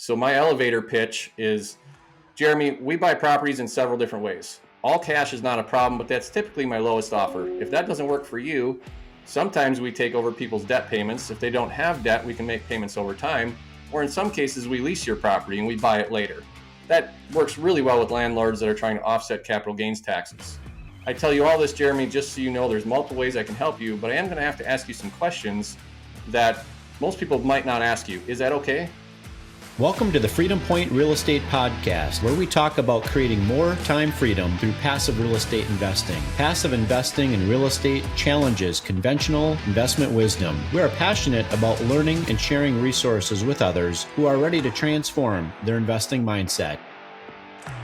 So my elevator pitch is, Jeremy, we buy properties in several different ways. All cash is not a problem, but that's typically my lowest offer. If that doesn't work for you, sometimes we take over people's debt payments. If they don't have debt, we can make payments over time. Or in some cases, we lease your property and we buy it later. That works really well with landlords that are trying to offset capital gains taxes. I tell you all this, Jeremy, just so you know there's multiple ways I can help you, but I am going to have to ask you some questions that most people might not ask you. Is that okay? Welcome to the Freedom Point Real Estate Podcast, where we talk about creating more time freedom through passive real estate investing. Passive investing in real estate challenges conventional investment wisdom. We are passionate about learning and sharing resources with others who are ready to transform their investing mindset.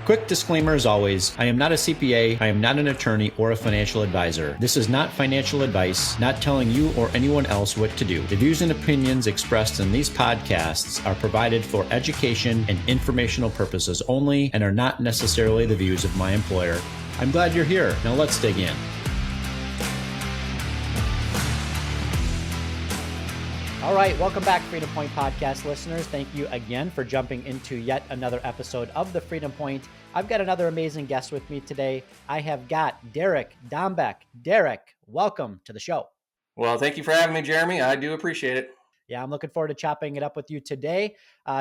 Quick disclaimer as always, I am not a CPA, I am not an attorney or a financial advisor. This is not financial advice, not telling you or anyone else what to do. The views and opinions expressed in these podcasts are provided for education and informational purposes only and are not necessarily the views of my employer. I'm glad you're here. Now let's dig in. All right, welcome back, Freedom Point Podcast listeners. Thank you again for jumping into yet another episode of the Freedom Point. I've got another amazing guest with me today. I have got Derek Dombeck. Derek, welcome to the show. Well, thank you for having me, Jeremy. I do appreciate it. Yeah, I'm looking forward to chopping it up with you today.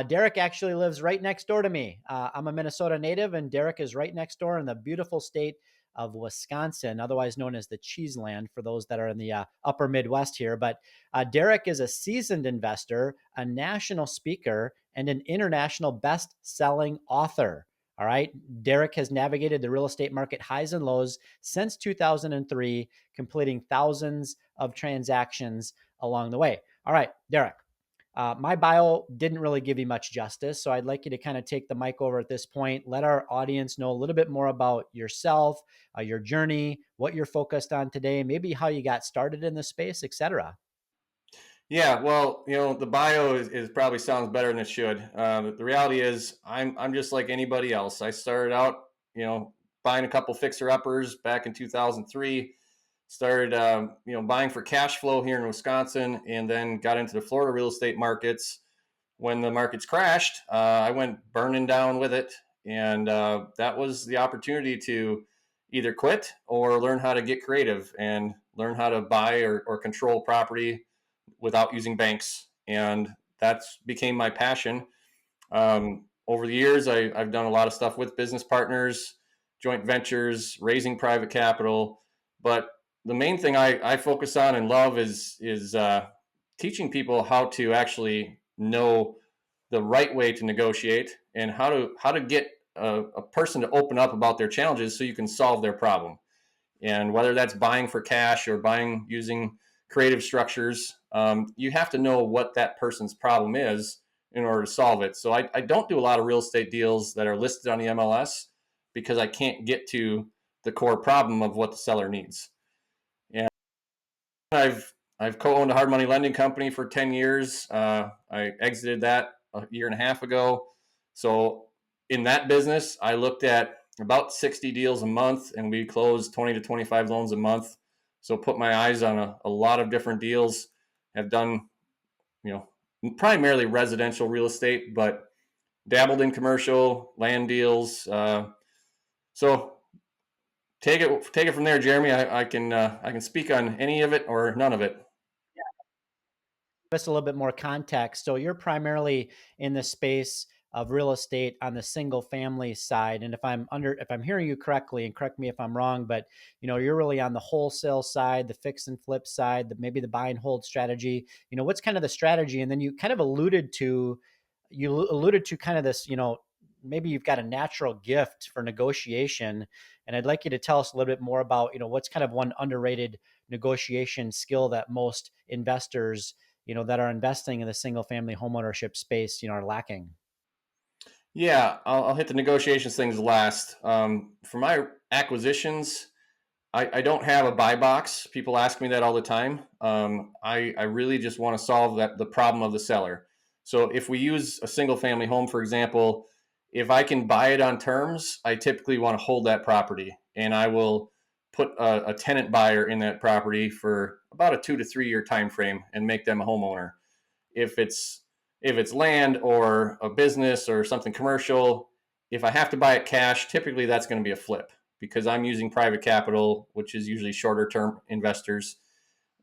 Derek actually lives right next door to me. I'm a Minnesota native, and Derek is right next door in the beautiful state of Wisconsin, otherwise known as the Cheese Land for those that are in the upper Midwest here. But Derek is a seasoned investor, a national speaker, and an international best-selling author. All right. Derek has navigated the real estate market highs and lows since 2003, completing thousands of transactions along the way. All right, Derek, my bio didn't really give you much justice, so I'd like you to kind of take the mic over at this point. Let our audience know a little bit more about yourself, your journey, what you're focused on today, maybe how you got started in the space, etc. Yeah, well, the bio is probably sounds better than it should. But the reality is, I'm just like anybody else. I started out, buying a couple fixer uppers back in 2003. Started, buying for cash flow here in Wisconsin, and then got into the Florida real estate markets. When the markets crashed, I went burning down with it, and that was the opportunity to either quit or learn how to get creative and learn how to buy or control property without using banks. And that's became my passion. Over the years, I've done a lot of stuff with business partners, joint ventures, raising private capital. But the main thing I focus on and love is teaching people how to actually know the right way to negotiate and how to get a person to open up about their challenges so you can solve their problem. And whether that's buying for cash or buying using creative structures, you have to know what that person's problem is in order to solve it. So I don't do a lot of real estate deals that are listed on the MLS because I can't get to the core problem of what the seller needs. And I've co-owned a hard money lending company for 10 years. I exited that a year and a half ago. So in that business, I looked at about 60 deals a month, and we closed 20 to 25 loans a month. So put my eyes on a lot of different deals. Have done, primarily residential real estate, but dabbled in commercial land deals. So take it from there, Jeremy. I can speak on any of it or none of it. Give us a little bit more context. So you're primarily in the space of real estate on the single family side. And if I'm hearing you correctly, and correct me if I'm wrong, but you're really on the wholesale side, the fix and flip side, maybe the buy and hold strategy. What's kind of the strategy? And then you kind of alluded to kind of this, maybe you've got a natural gift for negotiation. And I'd like you to tell us a little bit more about, what's kind of one underrated negotiation skill that most investors, that are investing in the single family homeownership space, are lacking. Yeah, I'll hit the negotiations things last. For my acquisitions, I don't have a buy box. People ask me that all the time. I really just want to solve the problem of the seller. So if we use a single family home, for example, if I can buy it on terms, I typically want to hold that property, and I will put a tenant buyer in that property for about a 2 to 3 year time frame and make them a homeowner. If it's If it's land or a business or something commercial, if I have to buy it cash, typically that's going to be a flip because I'm using private capital, which is usually shorter term investors.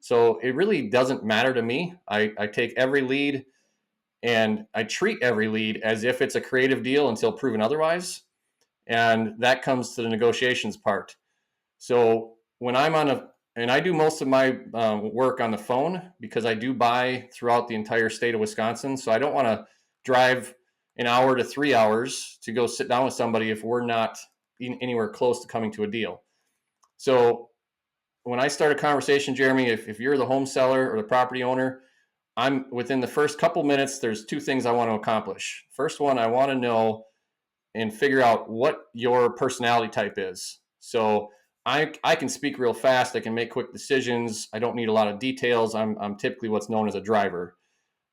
So it really doesn't matter to me. I take every lead and I treat every lead as if it's a creative deal until proven otherwise. And that comes to the negotiations part. So when I'm on a, and I do most of my work on the phone because I do buy throughout the entire state of Wisconsin. So I don't want to drive an hour to 3 hours to go sit down with somebody if we're not anywhere close to coming to a deal. So when I start a conversation, Jeremy, if you're the home seller or the property owner, I'm within the first couple minutes, there's two things I want to accomplish. First one, I want to know and figure out what your personality type is. So I can speak real fast. I can make quick decisions. I don't need a lot of details. I'm typically what's known as a driver.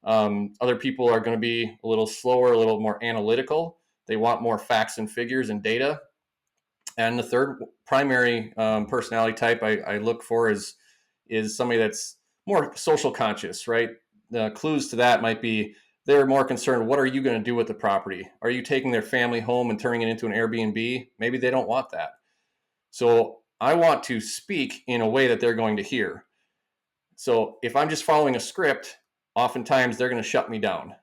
Other people are going to be a little slower, a little more analytical. They want more facts and figures and data. And the third primary personality type I look for is somebody that's more social conscious, right? The clues to that might be they're more concerned, what are you going to do with the property? Are you taking their family home and turning it into an Airbnb? Maybe they don't want that. So I want to speak in a way that they're going to hear. So if I'm just following a script, oftentimes they're going to shut me down.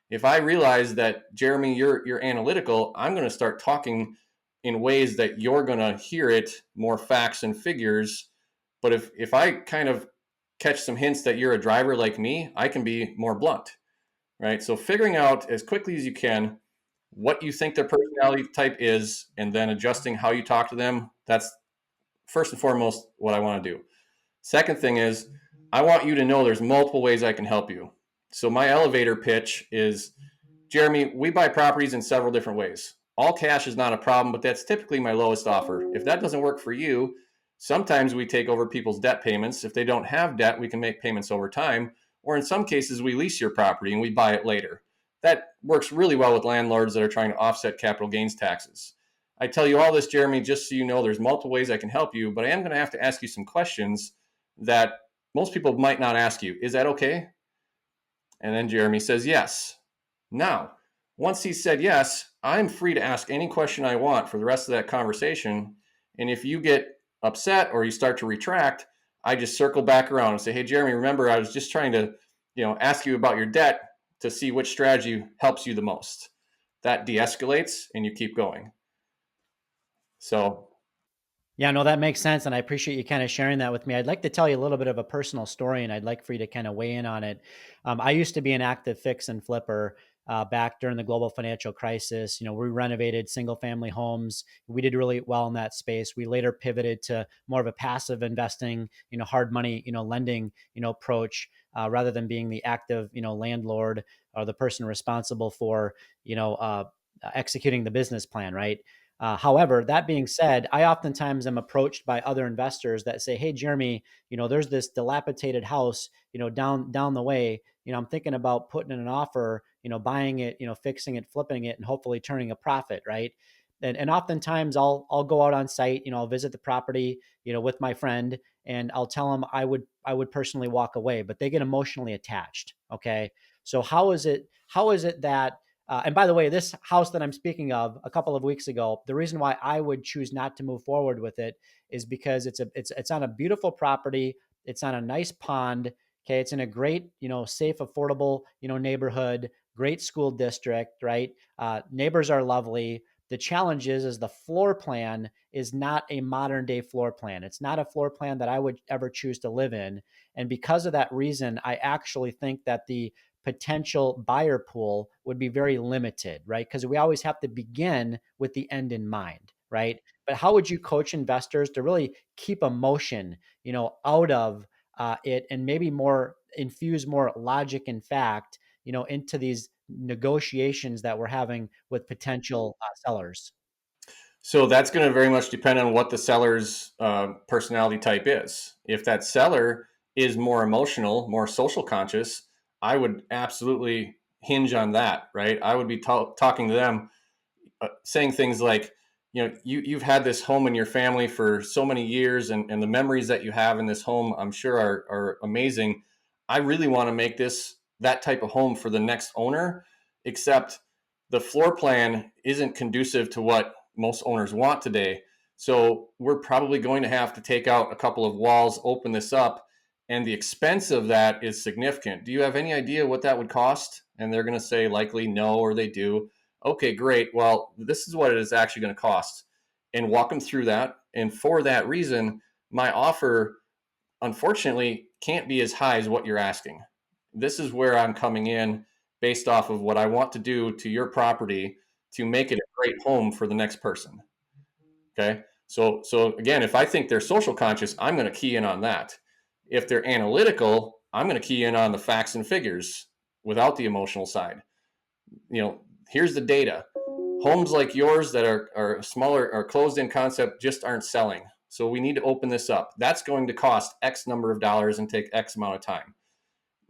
If I realize that, Jeremy, you're analytical, I'm going to start talking in ways that you're going to hear it, more facts and figures. But if I kind of catch some hints that you're a driver like me, I can be more blunt, right? So figuring out as quickly as you can what you think their personality type is and then adjusting how you talk to them, that's first and foremost what I want to do. Second thing is, I want you to know there's multiple ways I can help you. So my elevator pitch is, Jeremy, we buy properties in several different ways. All cash is not a problem, but that's typically my lowest offer. If that doesn't work for you, sometimes we take over people's debt payments. If they don't have debt, we can make payments over time. Or in some cases, we lease your property and we buy it later. That works really well with landlords that are trying to offset capital gains taxes. I tell you all this, Jeremy, just so you know there's multiple ways I can help you, but I am going to have to ask you some questions that most people might not ask you. Is that okay? And then Jeremy says yes. Now, once he said yes, I'm free to ask any question I want for the rest of that conversation. And if you get upset or you start to retract, I just circle back around and say, hey, Jeremy, remember, I was just trying to, ask you about your debt to see which strategy helps you the most. That de-escalates and you keep going. So Yeah, no, that makes sense. And I appreciate you kind of sharing that with me. I'd like to tell you a little bit of a personal story and I'd like for you to kind of weigh in on it. I used to be an active fix and flipper back during the global financial crisis. We renovated single family homes. We did really well in that space. We later pivoted to more of a passive investing, hard money, lending, approach rather than being the active, landlord or the person responsible for, executing the business plan, right? However, that being said, I oftentimes am approached by other investors that say, "Hey, Jeremy, there's this dilapidated house, down the way. I'm thinking about putting in an offer, buying it, fixing it, flipping it, and hopefully turning a profit, right?" And oftentimes I'll go out on site, I'll visit the property, with my friend, and I'll tell them I would personally walk away, but they get emotionally attached. Okay, so how is it that and by the way, this house that I'm speaking of a couple of weeks ago, the reason why I would choose not to move forward with it is because it's on a beautiful property. It's on a nice pond. Okay. It's in a great, safe, affordable, neighborhood, great school district, right? Neighbors are lovely. The challenge is the floor plan is not a modern day floor plan. It's not a floor plan that I would ever choose to live in. And because of that reason, I actually think that the potential buyer pool would be very limited, right? Because we always have to begin with the end in mind, right? But how would you coach investors to really keep emotion, out of it and maybe more infuse more logic and fact, into these negotiations that we're having with potential sellers? So that's going to very much depend on what the seller's personality type is. If that seller is more emotional, more social conscious, I would absolutely hinge on that, right? I would be talking to them, saying things like, you've had this home in your family for so many years, and the memories that you have in this home, I'm sure are amazing. I really want to make this that type of home for the next owner, except the floor plan isn't conducive to what most owners want today. So we're probably going to have to take out a couple of walls, open this up, and the expense of that is significant. Do you have any idea what that would cost? And they're going to say likely no, or they do. Okay, great. Well, this is what it is actually going to cost, and walk them through that. And for that reason, my offer, unfortunately, can't be as high as what you're asking. This is where I'm coming in based off of what I want to do to your property to make it a great home for the next person. Okay. So again, if I think they're social conscious, I'm going to key in on that. If they're analytical, I'm going to key in on the facts and figures without the emotional side. Here's the data. Homes like yours that are smaller or closed in concept just aren't selling. So we need to open this up. That's going to cost X number of dollars and take X amount of time.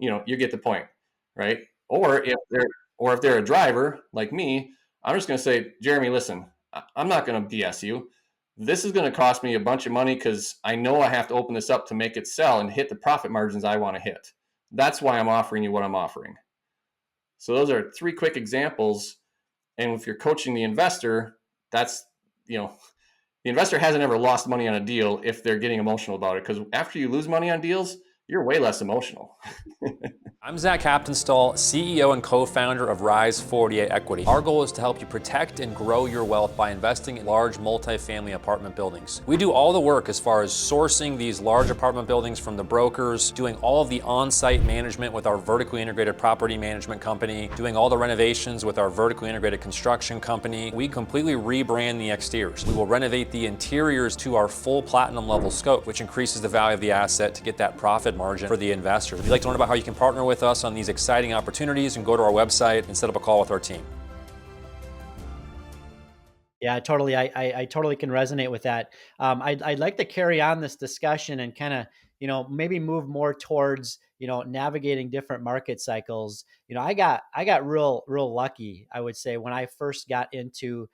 You get the point, right? Or if they're a driver like me, I'm just going to say, Jeremy, listen, I'm not going to BS you. This is going to cost me a bunch of money because I know I have to open this up to make it sell and hit the profit margins I want to hit. That's why I'm offering you what I'm offering. So those are 3 quick examples. And if you're coaching the investor, that's, the investor hasn't ever lost money on a deal if they're getting emotional about it. Because after you lose money on deals, you're way less emotional. I'm Zach Haptonstall, CEO and co-founder of Rise 48 Equity. Our goal is to help you protect and grow your wealth by investing in large multifamily apartment buildings. We do all the work as far as sourcing these large apartment buildings from the brokers, doing all of the on-site management with our vertically integrated property management company, doing all the renovations with our vertically integrated construction company. We completely rebrand the exteriors. We will renovate the interiors to our full platinum level scope, which increases the value of the asset to get that profit margin for the investor. If you'd like to learn about how you can partner with us on these exciting opportunities, and go to our website and set up a call with our team. Yeah, totally. I totally can resonate with that. I'd like to carry on this discussion and kind of, maybe move more towards, navigating different market cycles. I got real lucky, I would say, when I first got into,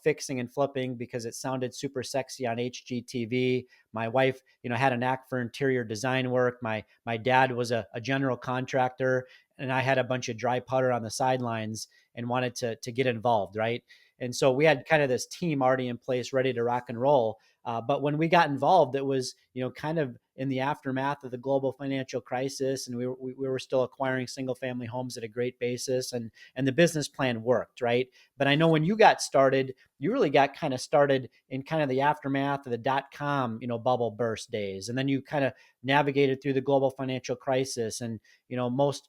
fixing and flipping, because it sounded super sexy on HGTV. My wife, had a knack for interior design work. My dad was a general contractor, and I had a bunch of dry powder on the sidelines and wanted to get involved, right? And so we had kind of this team already in place, ready to rock and roll. But when we got involved, it was, kind of in the aftermath of the global financial crisis, and we were still acquiring single family homes at a great basis, and the business plan worked, right? But I know when you got started, you really got kind of started in kind of the aftermath of the .com, bubble burst days, and then you kind of navigated through the global financial crisis, and most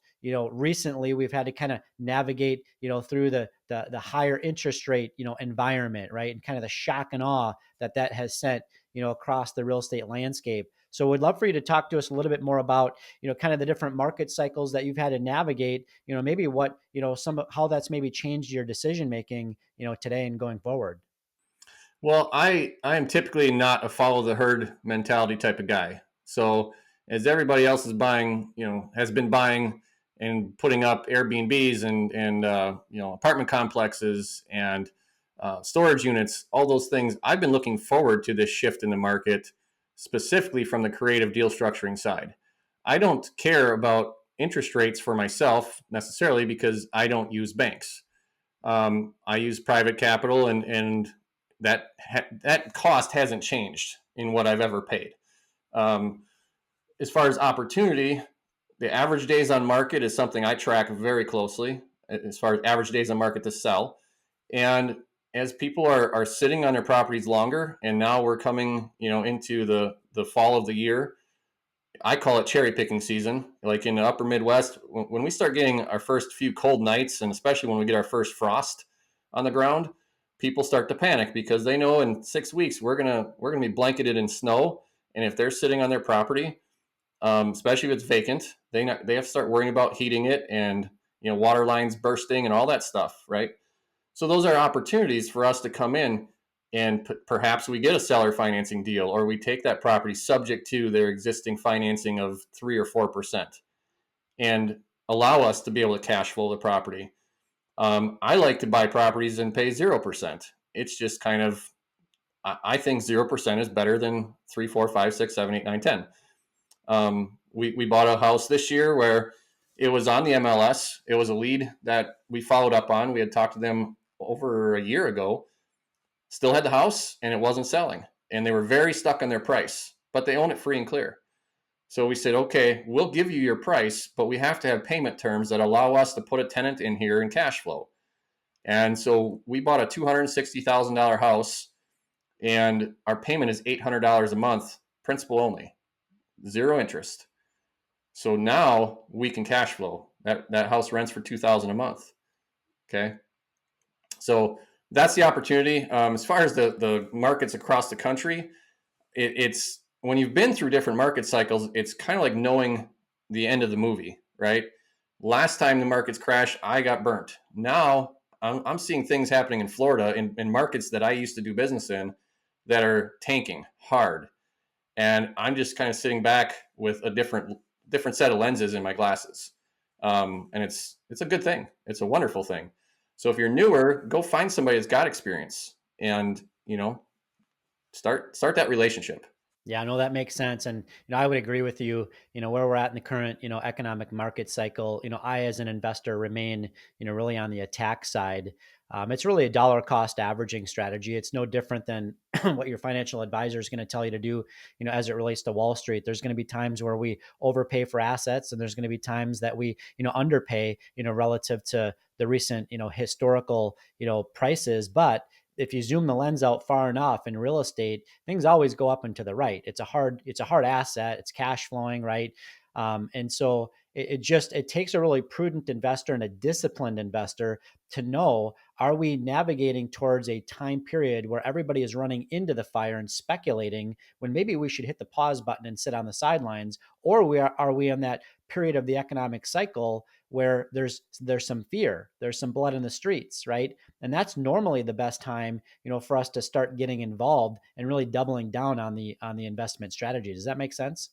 recently we've had to kind of navigate through the higher interest rate environment, right, and kind of the shock and awe that has sent across the real estate landscape. So we'd love for you to talk to us a little bit more about, kind of the different market cycles that you've had to navigate, maybe what, how that's maybe changed your decision making, today and going forward. Well, I am typically not a follow the herd mentality type of guy. So as everybody else is buying, has been buying and putting up Airbnbs and apartment complexes and storage units, all those things, I've been looking forward to this shift in the market, specifically from the creative deal structuring side. I don't care about interest rates for myself necessarily because I don't use banks. I use private capital, and that cost hasn't changed in what I've ever paid. As far as opportunity, the average days on market is something I track very closely as far as average days on market to sell. And as people are sitting on their properties longer, and now we're coming, into the fall of the year, I call it cherry picking season. Like in the upper Midwest, when we start getting our first few cold nights, and especially when we get our first frost on the ground, people start to panic because they know in 6 weeks we're gonna be blanketed in snow. And if they're sitting on their property, especially if it's vacant, they have to start worrying about heating it and water lines bursting and all that stuff, right? So those are opportunities for us to come in, and perhaps we get a seller financing deal, or we take that property subject to their existing financing of 3 or 4% and allow us to be able to cash flow the property. I like to buy properties and pay 0%. It's just kind of, I think 0% is better than 3, 4, 5, 6, 7, 8, 9, 10. We bought a house this year where It was on the MLS. It was a lead that we followed up on. We had talked to them over a year ago. Still had the house, and it wasn't selling. And they were very stuck on their price, but they own it free and clear. So we said, okay, we'll give you your price, but we have to have payment terms that allow us to put a tenant in here and cash flow. And so we bought a $260,000 house, and our payment is $800 a month, principal only, zero interest. So now we can cash flow. That house rents for $2,000 a month. Okay, so that's the opportunity. As far as the markets across the country, it's when you've been through different market cycles, it's kind of like knowing the end of the movie, right? Last time the markets crashed, I got burnt. Now I'm seeing things happening in Florida in markets that I used to do business in that are tanking hard. And I'm just kind of sitting back with a different set of lenses in my glasses. And it's a good thing. It's a wonderful thing. So if you're newer, go find somebody that's got experience and, start that relationship. Yeah, no, that makes sense. And, I would agree with you, where we're at in the current, economic market cycle, I, as an investor, remain, really on the attack side. It's really a dollar cost averaging strategy. It's no different than what your financial advisor is going to tell you to do, as it relates to Wall Street. There's going to be times where we overpay for assets, and there's going to be times that we, underpay, relative to the recent, historical, prices. But if you zoom the lens out far enough in real estate, things always go up and to the right. It's a hard asset. It's cash flowing, right? And so it takes a really prudent investor and a disciplined investor to know, are we navigating towards a time period where everybody is running into the fire and speculating when maybe we should hit the pause button and sit on the sidelines? Or are we in that period of the economic cycle where there's some fear, there's some blood in the streets, right? And that's normally the best time, for us to start getting involved and really doubling down on the investment strategy. Does that make sense?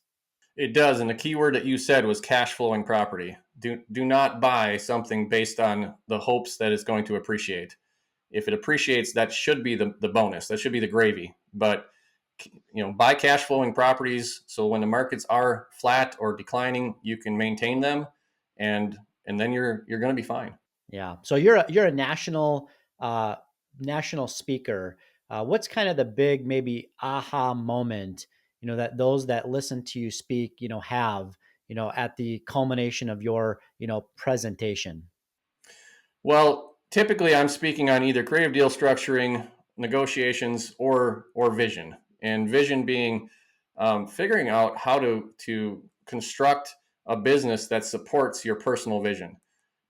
It does. And the key word that you said was cash flowing property. Do not buy something based on the hopes that it's going to appreciate. If it appreciates, that should be the bonus. That should be the gravy. But buy cash flowing properties so when the markets are flat or declining, you can maintain them, and then you're going to be fine. Yeah. So you're a national speaker. What's kind of the big maybe aha moment, that those that listen to you speak, have, at the culmination of your, presentation? Well, typically I'm speaking on either creative deal structuring, negotiations, or vision. And vision being figuring out how to construct a business that supports your personal vision.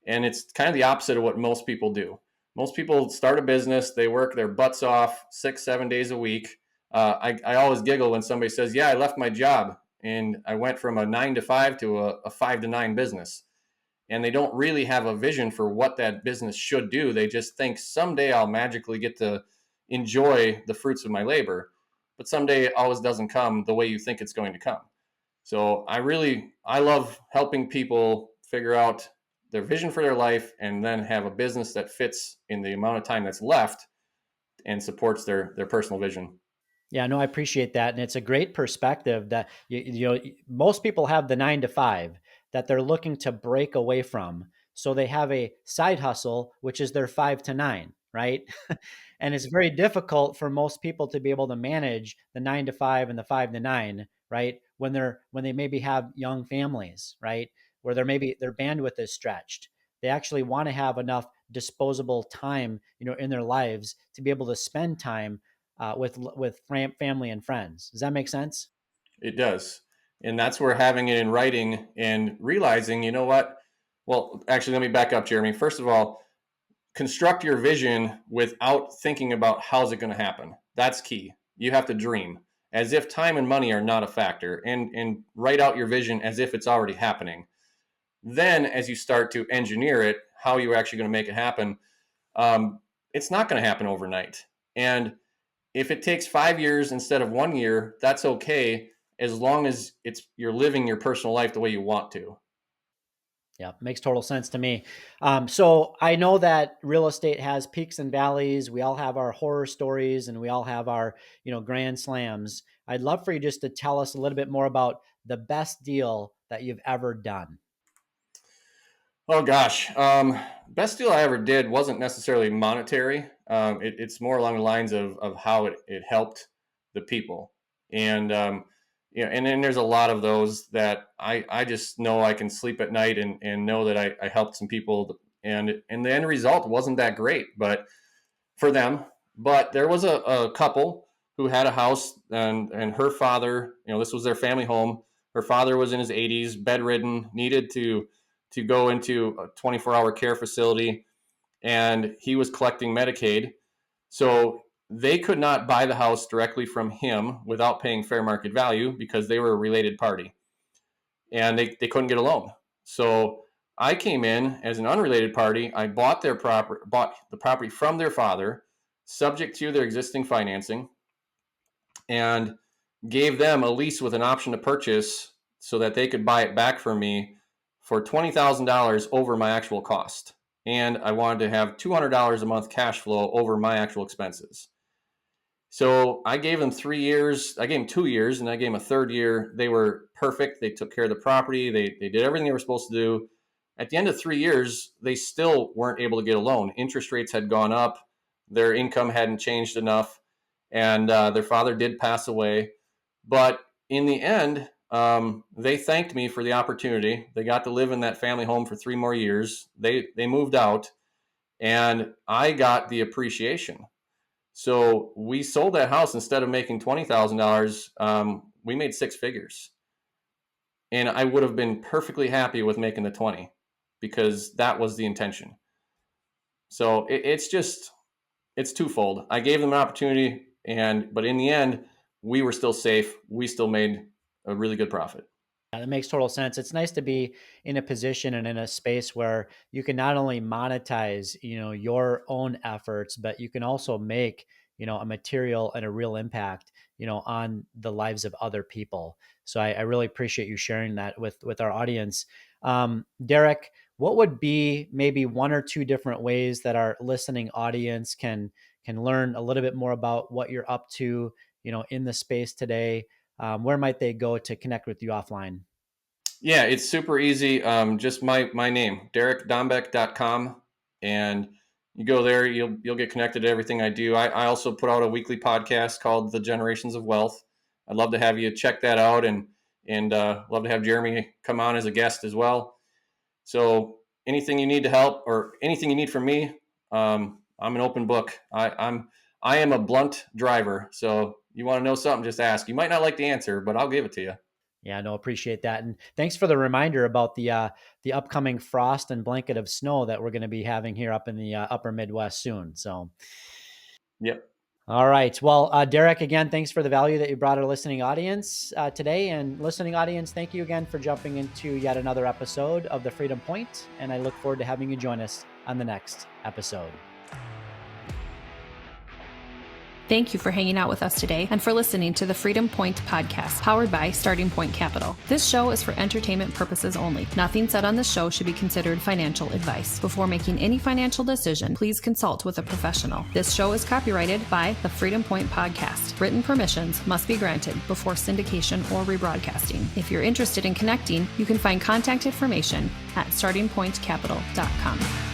And it's kind of the opposite of what most people do. Most people start a business, they work their butts off 6-7 days a week. I always giggle when somebody says, yeah, I left my job and I went from a 9 to 5 to a 5 to 9 business. And they don't really have a vision for what that business should do. They just think someday I'll magically get to enjoy the fruits of my labor. But someday it always doesn't come the way you think it's going to come. So I love helping people figure out their vision for their life and then have a business that fits in the amount of time that's left and supports their personal vision. Yeah, no, I appreciate that. And it's a great perspective that, most people have the 9 to 5 that they're looking to break away from. So they have a side hustle, which is their 5 to 9, right? And it's very difficult for most people to be able to manage the 9 to 5 and the 5 to 9, right? When they maybe have young families, right? Where their bandwidth is stretched. They actually want to have enough disposable time, in their lives to be able to spend time with family and friends. Does that make sense? It does. And that's where having it in writing and realizing, you know what? Well, actually, let me back up, Jeremy. First of all, construct your vision without thinking about how's it going to happen. That's key. You have to dream as if time and money are not a factor, and write out your vision as if it's already happening. Then, as you start to engineer it, how you're actually going to make it happen, it's not going to happen overnight. And if it takes 5 years instead of 1 year, that's okay, as long as you're living your personal life the way you want to. Yeah, makes total sense to me. So I know that real estate has peaks and valleys. We all have our horror stories and we all have our, grand slams. I'd love for you just to tell us a little bit more about the best deal that you've ever done. Oh gosh, best deal I ever did wasn't necessarily monetary. It's more along the lines of how it helped the people, and and then there's a lot of those that I just know I can sleep at night and know that I helped some people, and the end result wasn't that great, but for them. But there was a couple who had a house, and her father, this was their family home. Her father was in his 80s, bedridden, needed to go into a 24-hour care facility, and he was collecting Medicaid. So they could not buy the house directly from him without paying fair market value because they were a related party, and they couldn't get a loan. So I came in as an unrelated party. I bought bought the property from their father, subject to their existing financing, and gave them a lease with an option to purchase so that they could buy it back from me for $20,000 over my actual cost. And I wanted to have $200 a month cash flow over my actual expenses. So I gave them 3 years. I gave them 2 years, and I gave them a third year. They were perfect. They took care of the property. They did everything they were supposed to do. At the end of 3 years, they still weren't able to get a loan. Interest rates had gone up. Their income hadn't changed enough. And their father did pass away. But in the end, they thanked me for the opportunity. They got to live in that family home for 3 more years. They moved out, and I got the appreciation. So we sold that house. Instead of making $20,000, we made 6 figures. And I would have been perfectly happy with making the 20 because that was the intention. So it's twofold. I gave them an opportunity, but in the end, we were still safe. We still made a really good profit. Yeah, that makes total sense. It's nice to be in a position and in a space where you can not only monetize, your own efforts, but you can also make, a material and a real impact, on the lives of other people. So I really appreciate you sharing that with our audience. Derek, what would be maybe 1 or 2 different ways that our listening audience can learn a little bit more about what you're up to, in the space today? Where might they go to connect with you offline? Yeah, it's super easy. Just my name, DerekDombeck.com, and you go there. You'll get connected to everything I do. I also put out a weekly podcast called The Generations of Wealth. I'd love to have you check that out, and love to have Jeremy come on as a guest as well. So anything you need to help or anything you need from me, I'm an open book. I am a blunt driver. So you want to know something, just ask. You might not like the answer, but I'll give it to you. Yeah, no, appreciate that. And thanks for the reminder about the upcoming frost and blanket of snow that we're going to be having here up in the upper Midwest soon. So, yep. All right. Well, Derek, again, thanks for the value that you brought our listening audience today. And listening audience, thank you again for jumping into yet another episode of The Freedom Point. And I look forward to having you join us on the next episode. Thank you for hanging out with us today and for listening to the Freedom Point podcast, powered by Starting Point Capital. This show is for entertainment purposes only. Nothing said on this show should be considered financial advice. Before making any financial decision, please consult with a professional. This show is copyrighted by the Freedom Point podcast. Written permissions must be granted before syndication or rebroadcasting. If you're interested in connecting, you can find contact information at startingpointcapital.com.